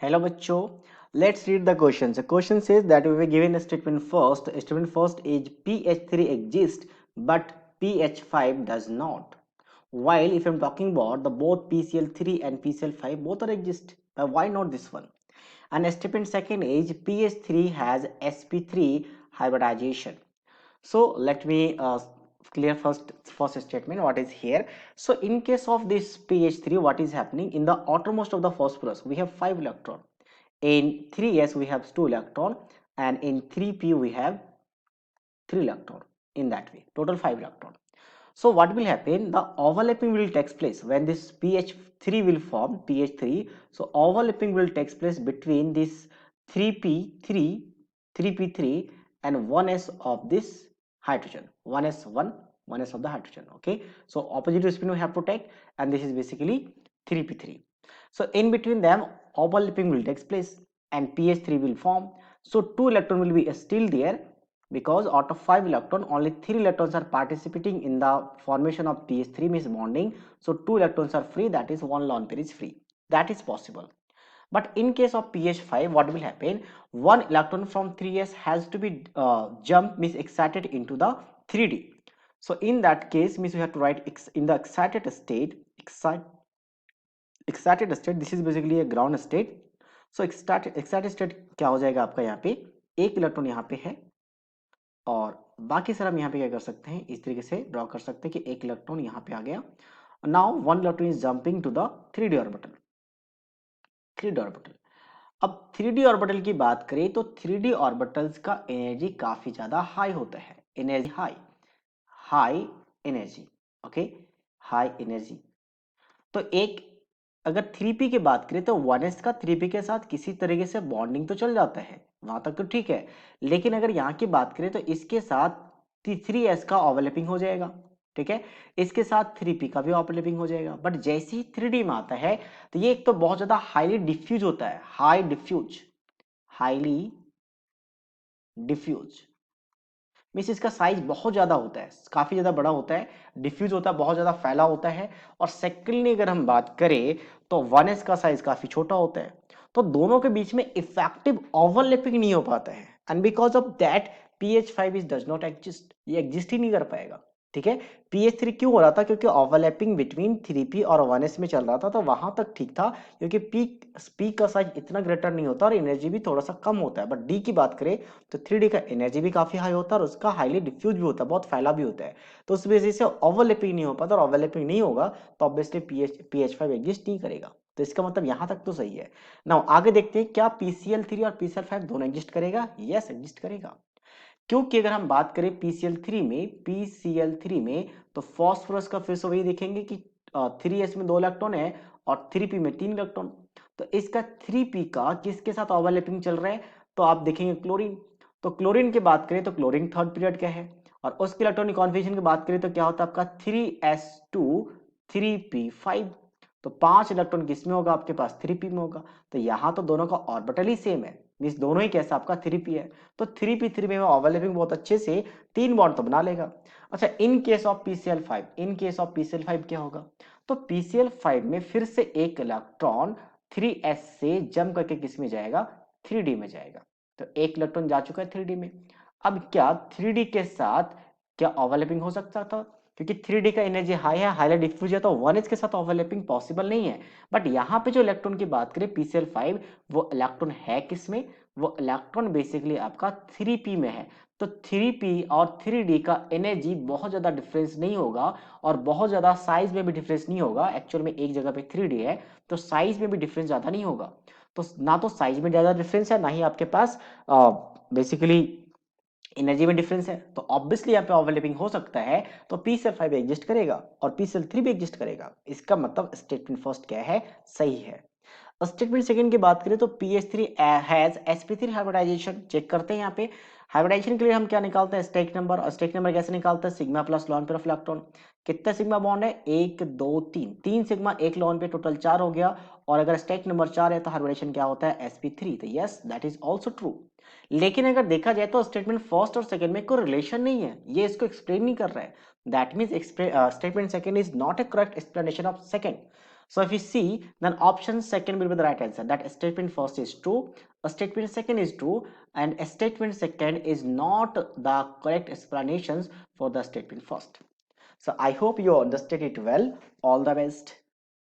Hello बच्चों, let's read the question. The question says that we were given a statement first. Statement first is pH3 exists but pH5 does not. While if I'm talking about the both PCl3 and PCl5 both are exist, why not this one? And statement second is pH3 has sp3 hybridization. So let me clear first statement what is here. So in case of this pH3, what is happening in the outermost of the phosphorus, we have 5 electron. In 3s we have 2 electron, and in 3p we have 3 electron. In that way total 5 electron. So what will happen, the overlapping will take place when this pH3 will form pH3. So overlapping will take place between this 3p3 3p3 and 1s of this hydrogen, 1s1 1s of the hydrogen. Okay, so opposite spin we have to take, and this is basically 3p3. So in between them overlapping will take place and pH3 will form. So 2 electron will be still there, because out of 5 electron only 3 electrons are participating in the formation of pH3 means bonding. So 2 electrons are free, that is 1 lone pair is free. That is possible. But in case of pH5 what will happen, 1 electron from 3s has to be jump means excited into the 3d. So in that case means we have to write in the excited state, excited state, this is basically a ground state. So excited state क्या हो जाएगा आपका, यहाँ पे एक electron यहाँ पे है, और बाकी सर हम यहाँ पे क्या कर सकते हैं, इस तरीके से ड्रॉ कर सकते हैं कि एक इलेक्ट्रॉन यहाँ पे आ गया. Now 1 electron is jumping to the 3d orbital. 3d orbital. अब 3d ऑर्बिटल की बात करें तो 3d ऑर्बिटल्स का एनर्जी काफी ज्यादा हाई होता है. Energy high, high energy. Okay, high energy. तो एक अगर 3p की बात करें तो 1s का 3p के साथ किसी तरीके से बॉन्डिंग तो चल जाता है, वहां तक तो ठीक है. लेकिन अगर यहाँ की बात करें तो इसके साथ 3s का ओवरलैपिंग हो जाएगा. ठीक है, इसके साथ 3p का भी ओवरलैपिंग हो जाएगा. बट जैसे ही 3d में आता है तो ये एक तो बहुत ज्यादा हाईली डिफ्यूज होता है, high diffuse, highly diffuse means इसका साइज बहुत ज्यादा होता है, काफी ज्यादा बड़ा होता है, डिफ्यूज होता है, बहुत ज्यादा फैला होता है. और सेकेंडली अगर हम बात करें तो 1s का साइज काफी छोटा होता है. तो दोनों के बीच में इफेक्टिव ओवरलैपिंग नहीं हो पाता है, and because of that pH5 is does not exist, ये एग्जिस्ट ही नहीं कर पाएगा. ठीक है, pH3 क्यों हो रहा था, क्योंकि ओवरलैपिंग बिटवीन 3p और 1s में चल रहा था, तो वहां तक ठीक था, क्योंकि p का साइज इतना ग्रेटर नहीं होता और एनर्जी भी थोड़ा सा कम होता है. बट d की बात करें तो 3D का एनर्जी भी काफी हाई होता है और उसका हाईली डिफ्यूज भी होता है, बहुत फैला भी होता है. तो उस वजह से ओवरलैपिंग नहीं हो पाता, और ओवरलैपिंग नहीं होगा तो ऑब्वियसली pH5 एग्जिस्ट नहीं करेगा. तो इसका मतलब यहां तक तो सही है. नाउ आगे देखते हैं, क्या PCl3 और PCl5 दोनों एग्जिस्ट करेगा? यस, एग्जिस्ट करेगा. क्योंकि अगर हम बात करें PCl3 में तो फॉस्फोरस का फिर से वही देखेंगे कि 3s में 2 इलेक्ट्रॉन है और 3p में 3 इलेक्ट्रॉन. तो इसका 3p का किसके साथ ओवरलैपिंग चल रहा है, तो आप देखेंगे क्लोरीन. तो क्लोरीन की बात करें तो क्लोरीन थर्ड पीरियड का है, और उसके इलेक्ट्रॉनिक कॉन्फ़िगरेशन की बात करें तो क्या होता है आपका 3s2 3p5. तो 5 इलेक्ट्रॉन किसमें होगा, आपके पास 3p में होगा. तो यहाँ तो दोनों का ऑर्बिटल ही सेम है, मींस दोनों ही कैसा आपका 3p है. तो 3p3 में ओवरलैपिंग बहुत अच्छे से 3 बॉन्ड तो बना लेगा. अच्छा, in case of PCl5, in case of PCl5 क्या होगा, तो PCl5 में फिर से एक इलेक्ट्रॉन 3s से जम करके किस में जाएगा, 3d में जाएगा. तो एक इलेक्ट्रॉन जा चुका है 3d में. अब क्या 3d के साथ क्या ओवरलैपिंग हो सकता था, क्योंकि 3d का एनर्जी हाई है, हाईली डिफ्यूज है, तो 1s के साथ ओवरलैपिंग पॉसिबल नहीं है. बट यहाँ पे जो इलेक्ट्रॉन की बात करें PCl5, वो इलेक्ट्रॉन है किसमें, वो इलेक्ट्रॉन बेसिकली आपका 3p में है. तो 3p और 3d का एनर्जी बहुत ज्यादा डिफरेंस नहीं होगा, और बहुत ज्यादा साइज में भी डिफरेंस नहीं होगा. एक्चुअल में एक जगह पे 3d है तो साइज में भी डिफरेंस ज्यादा नहीं होगा. तो ना तो साइज में ज्यादा डिफरेंस है, ना ही आपके पास बेसिकली एनर्जी में डिफरेंस है. तो ऑब्वियसली यहाँ पे ओवरलैपिंग हो सकता है, तो PCl5 एग्जिस्ट करेगा और PCl3 भी एग्जिस्ट करेगा. इसका मतलब स्टेटमेंट फर्स्ट क्या है, सही है. स्टेटमेंट सेकंड की बात करें तो PH3 has sp3 hybridisation. Check करते हैं यहाँ पे हाइब्रिडाइजेशन के लिए हम क्या निकालते हैं, स्टेट नंबर. और स्टेट नंबर कैसे निकालते हैं, sigma plus lone pair of electron. कितना सिग्मा बॉन्ड है, 1 2 3, 3 सिग्मा 1 लॉन पे, टोटल 4 हो गया. और अगर स्टेट नंबर 4 है तो हाइब्रिडाइजेशन क्या होता है, sp3. तो yes, that is also true. लेकिन अगर देखा जाए तो स्टेटमेंट फर्स्ट और सेकंड में कोई रिलेशन नहीं है, ये इसको एक्सप्लेन नहीं कर रहा है. That means statement second is not A correct explanation of second. So if you see, then option second will be the right answer, that statement first is true, a statement second is true, and a statement second is not the correct explanations for the statement first. So I hope you understood it well. All the best.